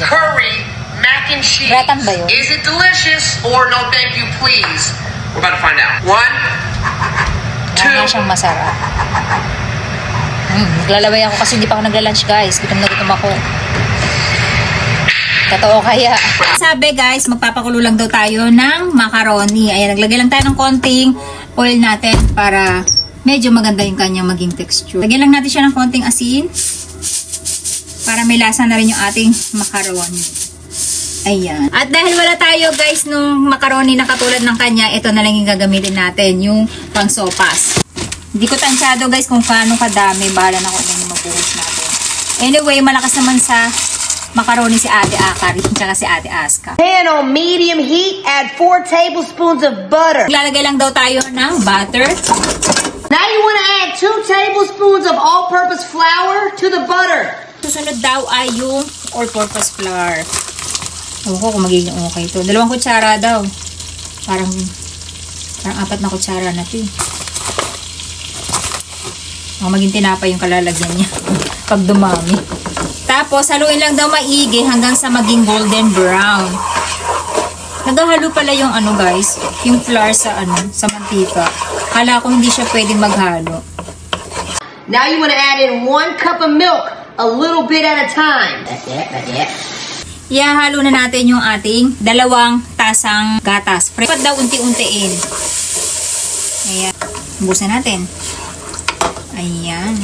curry mac and cheese. Gratin ba yun? Is it delicious or no thank you please? We're about to find out. 1, 2. Wala siyang masarap. Naglalaway ako kasi hindi pa ako nagla-lunch, guys. Gutom na gutom ako. Totoo kaya. Sabi, guys, magpapakulo lang daw tayo ng macaroni. Ayan, naglagay lang tayo ng konting oil natin para medyo maganda yung kanyang maging texture. Lagyan lang natin siya ng konting asin para may lasa na rin yung ating macaroni. Ayan. At dahil wala tayo, guys, nung macaroni na katulad ng kanya, ito na lang yung gagamitin natin, yung pang sopas. Hindi ko tansyado, guys, kung paano kadami. Bahala na kung ano yung mapuhos natin. Anyway, malakas naman sa macaroni si Ate Akari at si Ate Aska. Pan on medium heat, add 4 tablespoons of butter. Lalagay lang daw tayo ng butter. Now you want to add 2 tablespoons of all-purpose flour to the butter. Susunod daw ay yung all-purpose flour. Ewan ko kung magiging okay ito. 2 kutsara daw. Parang 4 na kutsara na ito. Maging tinapay yung kalalagyan niya. Pag dumami. Tapos, haluin lang daw maigi hanggang sa maging golden brown. Naghahalo pala yung ano, guys. Yung flour sa sa mantika. Kala ko hindi siya pwedeng maghalo. Now you want to add in 1 cup of milk, a little bit at a time. Ihahalo na natin yung ating 2 tasang gatas. Dapat daw unti-untiin. Ayan. Busan natin. Ayan.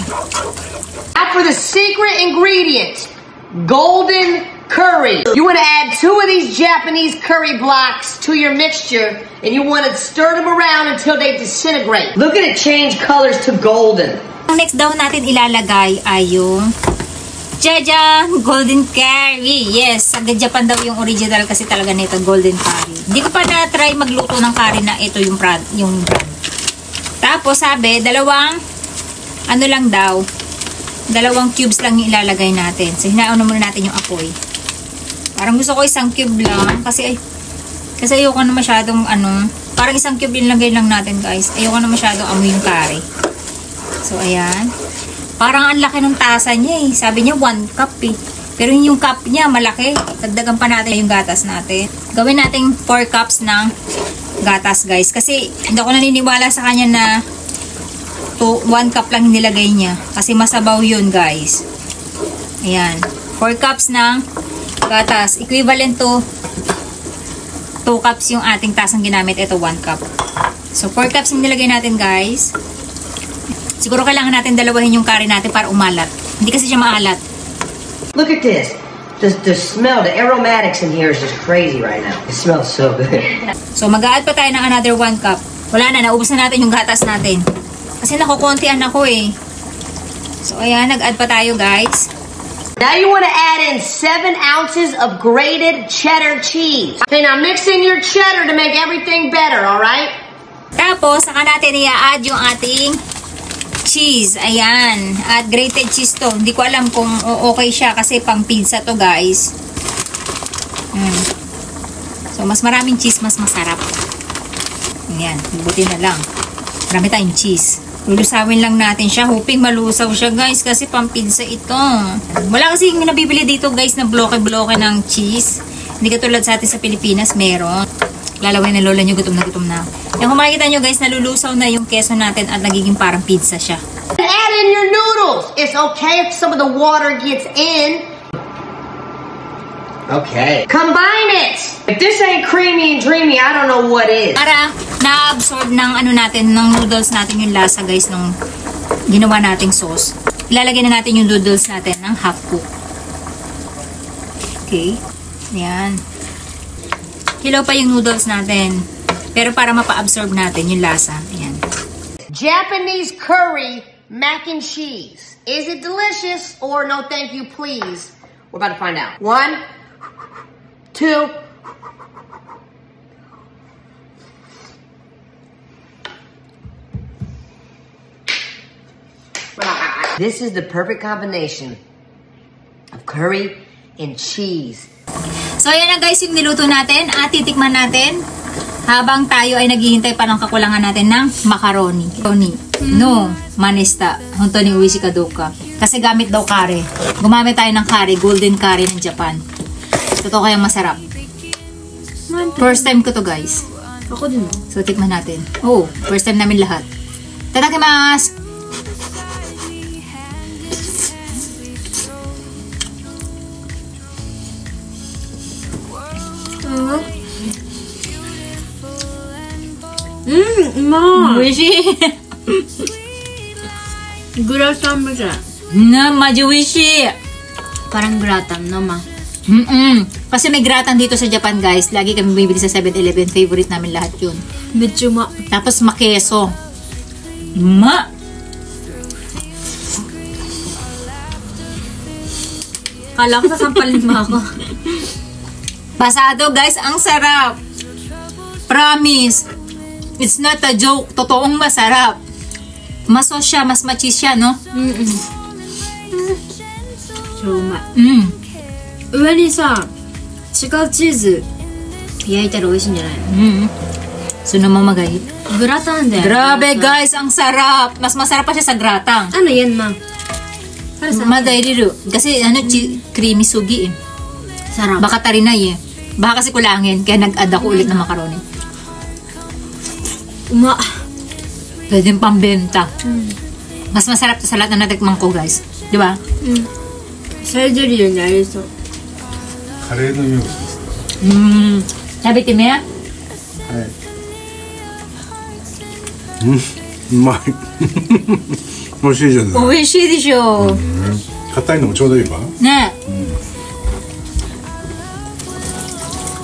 Now for the secret ingredient, golden curry. You want to add 2 of these Japanese curry blocks to your mixture, and you want to stir them around until they disintegrate. Look at it change colors to golden. Ang next daw natin ilalagay ay yung Jajan golden curry. Yes, sa Japan daw yung original kasi talaga nito, golden curry. Hindi ko pa na-try magluto ng curry na ito yung brand. Tapos sabi, 2 lang daw, 2 cubes lang yung ilalagay natin. So, hinauna muna natin yung apoy. Parang gusto ko 1 cube lang. Kasi ayoko na masyadong parang 1 cube ilagay lang natin, guys. Ayoko na masyadong amoy yung curry. So, ayan. Parang ang laki ng tasa niya eh. Sabi niya 1 cup eh. Pero yung cup niya malaki. Dagdagan pa natin yung gatas natin. Gawin natin 4 cups ng gatas, guys. Kasi hindi ako naniniwala sa kanya na 1 cup lang nilagay niya. Kasi masabaw yun, guys. Ayan. 4 cups ng gatas. Equivalent to 2 cups yung ating tasang ginamit. Ito 1 cup. So 4 cups yung nilagay natin, guys. Siguro kailangan natin dalawahin yung curry natin para umalat. Hindi kasi siya maalat. Look at this. The smell, the aromatics in here is just crazy right now. It smells so good. So mag-a-add pa tayo ng another 1 cup. Wala na, naubos na natin yung gatas natin. Kasi nakukuntian ako eh. So ayan, nag-add pa tayo, guys. Now you want to add in 7 ounces of grated cheddar cheese. Okay, now mix in your cheddar to make everything better, alright? Tapos, saka natin i-add yung ating cheese. Ayan. At grated cheese to. Hindi ko alam kung okay siya kasi pang pizza to, guys. So, mas maraming cheese, mas masarap. Ayan. Buti na lang. Marami tayong cheese. Lulusawin lang natin siya. Hoping malusaw siya, guys. Kasi pang pizza ito. Wala kasi yung nabibili dito, guys, na bloke-bloke ng cheese. Hindi katulad sa atin sa Pilipinas, meron. Lalaway na lola nyo, gutom na. Yung kung makikita nyo, guys, nalulusaw na yung keso natin at nagiging parang pizza siya. Add in your noodles. It's okay if some of the water gets in. Okay. Combine it. If this ain't creamy and dreamy, I don't know what is. Para na-absorb ng natin, ng noodles natin yung lasa, guys, nung ginawa nating sauce. Ilalagay na natin yung noodles natin ng half cook. Okay. Ayan. Hilaw pa yung noodles natin. Pero para mapa-absorb natin yung lasa. Ayan. Japanese curry mac and cheese. Is it delicious or no thank you please? We're about to find out. 1, 2. This is the perfect combination of curry and cheese. So, ayan na, guys, yung niluto natin at titikman natin habang tayo ay naghihintay pa ng kakulangan natin ng macaroni. No, manesta. Honto ni uwi si Kadoka. Kasi gamit daw curry. Gumamit tayo ng curry, golden curry ng Japan. Totoo kayang masarap. First time ko to, guys. Ako din. So, tikman natin. Oh, first time namin lahat. Tadakimasu! Oishi! Guratan mo siya. Na, maji oishi! Parang guratan naman. Kasi may gratan dito sa Japan, guys. Lagi kami bumibili sa 7-Eleven. Favorite namin lahat yun. Medyo Tapos makeso. Kala ko sasampalin mo ako. Pasado, guys. Ang sarap. Promise. It's not a joke. Totoong masarap. Mas sauce siya, mas machis siya, no?超うまい。上にさ、違うチーズ焼いたら美味しいんじゃないの？ So, namamagay. Guratan din. Grabe, guys. Ang sarap. Mas masarap pa siya sa gratang. Ano yan, ma? Para sa Madayriru. Kasi, creamy sugi eh. sarap. Baka tarinay eh. Baka kasi kulangin. Kaya nag-add ako ulit ng macaroni. Uma. Pwede yung pambenta. Mas masarap to sa lahat na natikman ko, guys. Di ba? それ出るようになりそう。カレーのようです。Sabi ti Mea? うまい。美味しいじゃない。美味しいでしょ。硬いのもちょうどいいわ。ね.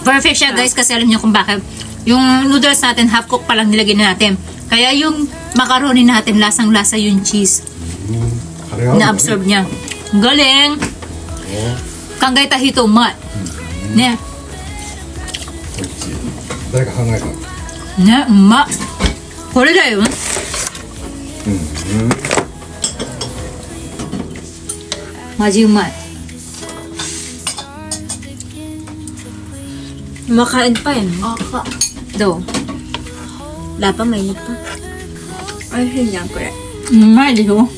Perfect siya, guys, kasi alam niyo kung bakit. Yung noodles natin, half cook pa lang nilagay na natin. Kaya yung macaroni natin, lasang-lasa yung cheese. カレー合うのね。 Na-absorb niya. Galing! Kangay tahito, mat. Ne. 誰か考えた。ね、うまっ。これだよ。マジうまい。 Makain pa yan. Do. Wala pa, mainit pa. Ay, yan ko rin. うまいでしょ。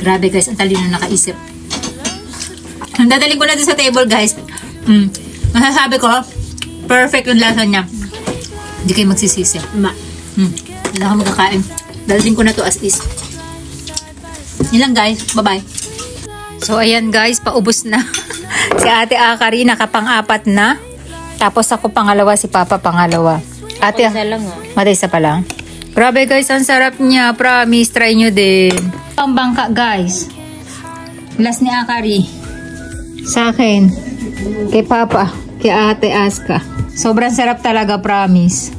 Grabe, guys, ang talino nakaisip. Dadaling ko na din sa table, guys. Masasabi ko, perfect yung lasa niya. Hindi kayo magsisisi. Uma. Hindi na ako magkakain. Dadaling ko na to as is. Yun lang, guys. Bye-bye. So, ayan, guys, paubos na. Si Ate Akari nakapang-apat na. Tapos ako pangalawa, si Papa pangalawa. Ate, Isa lang Mata isa pa lang. Grabe, guys, ang sarap niya. Promise, try nyo din. Pambangka, guys. Last ni Akari. Sa akin. Kay Papa. Kay Ate Aska. Sobrang sarap talaga, promise.